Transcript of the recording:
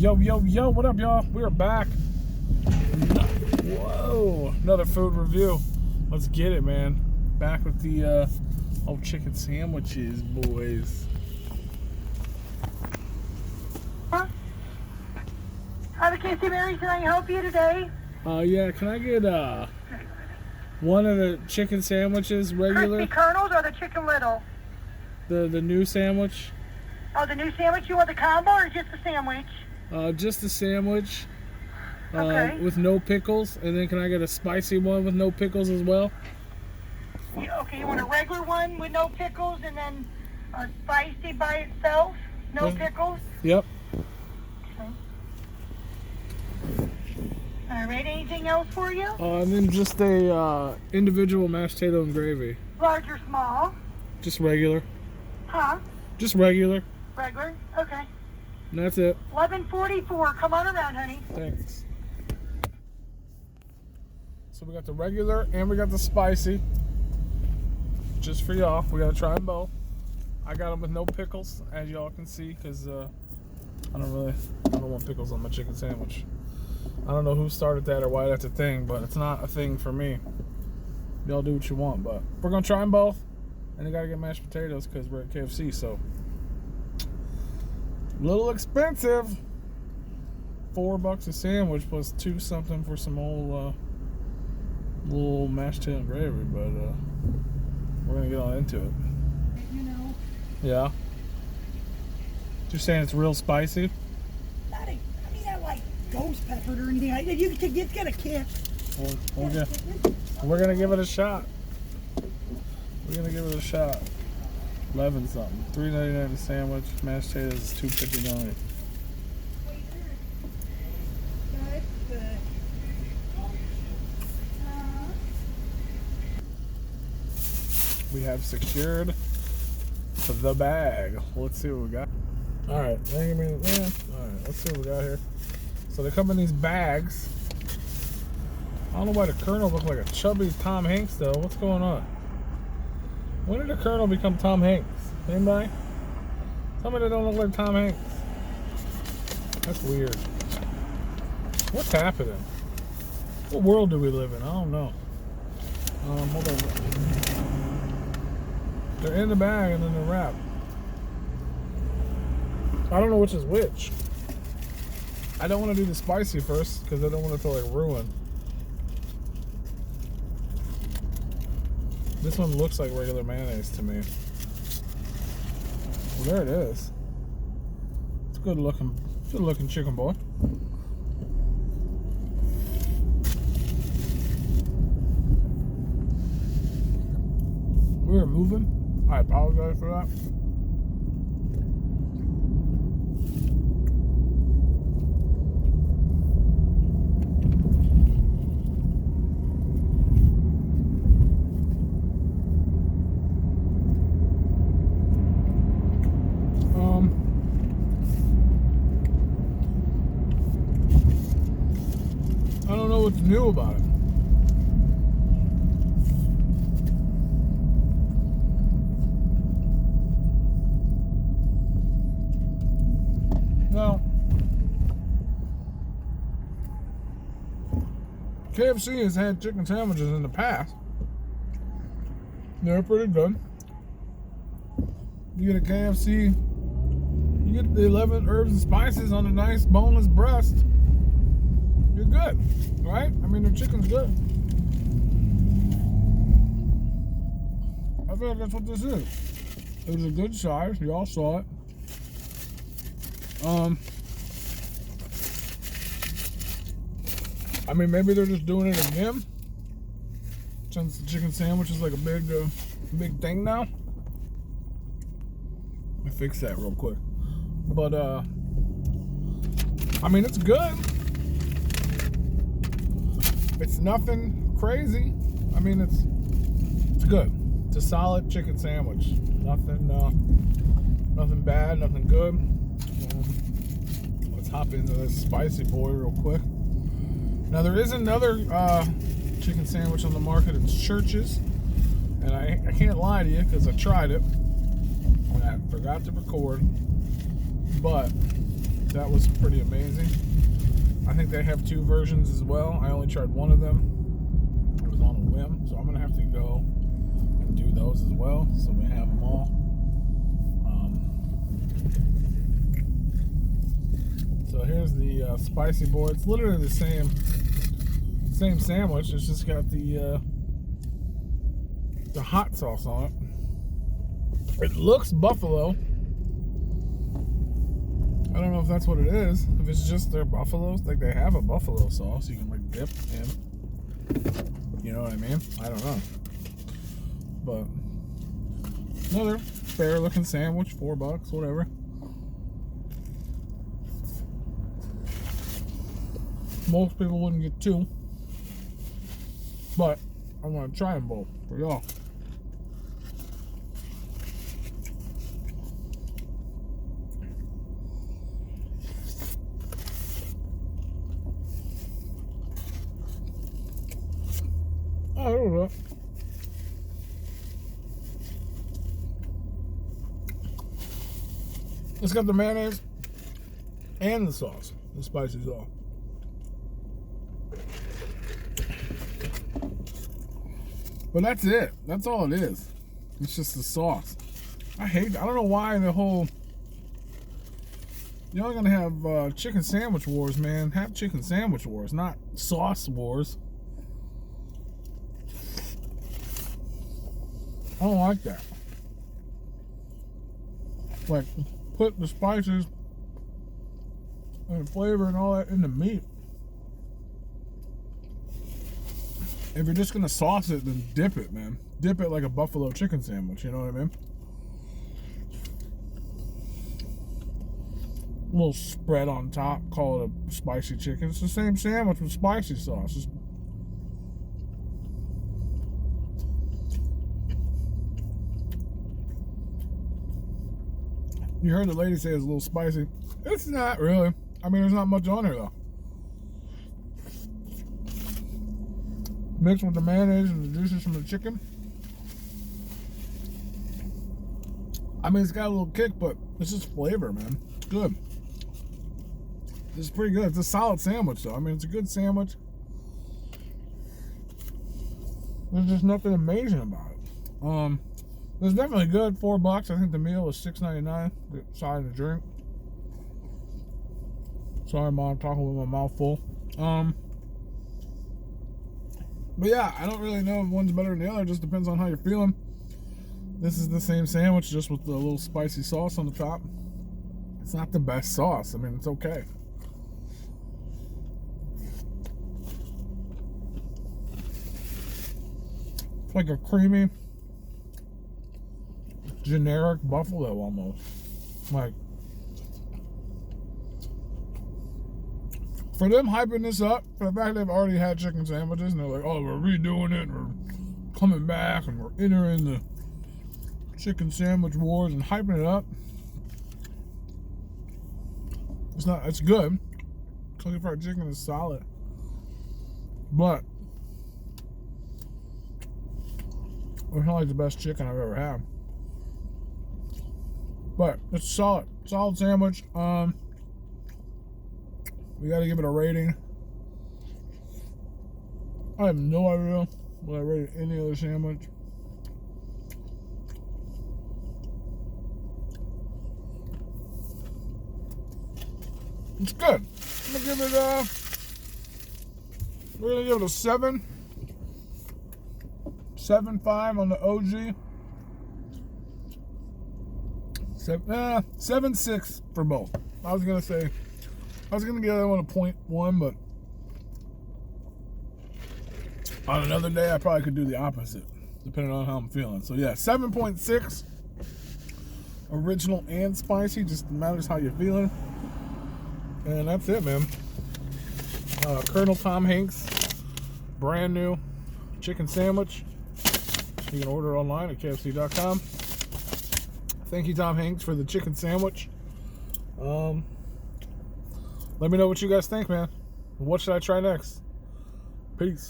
Yo, what up, y'all? We're back. Whoa, another food review. Let's get it, man. Back with the old chicken sandwiches, boys. Hi, the KFC Mary. Can I help you today? Yeah, can I get one of the chicken sandwiches, regular? Crispy kernels or the chicken little? The new sandwich. Oh, the new sandwich. You want the combo or just the sandwich? Just a sandwich. Okay. With no pickles, and then can I get a spicy one with no pickles as well? Okay, you want a regular one with no pickles and then a spicy by itself? No pickles? Yep. Okay. All right, anything else for you? And then just a individual mashed potato and gravy. Large or small? Just regular. Huh? Just regular. Regular? Okay. And that's it. 11:44. Come on around, honey. Thanks. So we got the regular and we got the spicy. Just for y'all. We gotta try them both. I got them with no pickles, as y'all can see, because I don't want pickles on my chicken sandwich. I don't know who started that or why that's a thing, but it's not a thing for me. Y'all do what you want, but we're gonna try them both. And they gotta get mashed potatoes because we're at KFC, so a little expensive. $4 a sandwich plus $2 something for some old little mashed potato and gravy, but we're gonna get on into it. You know. Yeah. You're saying it's real spicy? I mean, not like ghost peppered or anything. You can just get a kick. We're gonna give it a shot. We're gonna give it a shot. 11 something. $3.99 a sandwich. Mashed potatoes $2.59. We have secured the bag. Let's see what we got. All right, man. All right, let's see what we got here. So they come in these bags. I don't know why the Colonel looked like a chubby Tom Hanks though. What's going on? When did the Colonel become Tom Hanks? Anybody? Tell me they don't look like Tom Hanks. That's weird. What's happening? What world do we live in? I don't know. Hold on. They're in the bag and then they're wrapped. I don't know which is which. I don't want to do the spicy first because I don't want it to like ruin. This one looks like regular mayonnaise to me. Well, there it is. It's a good looking chicken boy. We were moving. I apologize for that. I don't know what's new about it. Now, KFC has had chicken sandwiches in the past. They're pretty good. You get a KFC, you get the 11 herbs and spices on a nice boneless breast. You're good, right? I mean, the chicken's good. I feel like that's what this is. It was a good size. Y'all saw it. I mean, maybe they're just doing it again, since the chicken sandwich is like a big thing now. Let me fix that real quick. But I mean, it's good. It's nothing crazy. I mean, it's good. It's a solid chicken sandwich. Nothing bad, nothing good. Let's hop into this spicy boy real quick. Now there is another chicken sandwich on the market. It's Church's, and I can't lie to you because I tried it and I forgot to record. But That was pretty amazing. I think they have 2 versions as well. I only tried one of them. It was on a whim, so I'm gonna have to go and do those as well, so we have them all. So here's the spicy boy. It's literally the same sandwich. It's just got the hot sauce on it. It looks buffalo. I don't know if that's what it is. If it's just their buffaloes, like they have a buffalo sauce you can like dip in. You know what I mean? I don't know. But another fair looking sandwich, $4, whatever. Most people wouldn't get 2. But I'm gonna try them both for y'all. Oh, there we go. It's got the mayonnaise and the sauce, the spicy sauce. But that's it. That's all it is. It's just the sauce. I don't know why the whole... Y'all gonna have chicken sandwich wars, man. Have chicken sandwich wars, not sauce wars. I don't like that. Like, put the spices and the flavor and all that in the meat. If you're just gonna sauce it, then dip it, man. Dip it like a buffalo chicken sandwich, you know what I mean? A little spread on top, call it a spicy chicken. It's the same sandwich with spicy sauce. You heard the lady say it's a little spicy. It's not really. I mean, there's not much on there though. Mixed with the mayonnaise and the juices from the chicken. I mean, it's got a little kick, but it's just flavor, man. It's good. It's pretty good. It's a solid sandwich, though. I mean, it's a good sandwich. There's just nothing amazing about it. It's definitely good. $4. I think the meal was $6.99. The side of the drink. Sorry, Mom, I'm talking with my mouth full. But yeah, I don't really know if one's better than the other. It just depends on how you're feeling. This is the same sandwich, just with the little spicy sauce on the top. It's not the best sauce. I mean, it's okay. It's like a creamy, generic buffalo almost. Like, for them hyping this up, for the fact they've already had chicken sandwiches, and they're like, oh, we're redoing it, and we're coming back, and we're entering the chicken sandwich wars, and hyping it up. It's good. Kentucky Fried Chicken is solid. But it's not like the best chicken I've ever had. But it's solid. Solid sandwich. We gotta give it a rating. I have no idea what I rated any other sandwich. It's good. I'm gonna give it we're gonna give it a 7. 7.5 on the OG. 7.6 for both. I was gonna give the other one a 0.1, but on another day I probably could do the opposite, depending on how I'm feeling. So yeah, 7.6. Original and spicy, just matters how you're feeling. And that's it, man. Colonel Tom Hanks, brand new chicken sandwich. You can order it online at KFC.com. Thank you, Tom Hanks, for the chicken sandwich. Let me know what you guys think, man. What should I try next? Peace.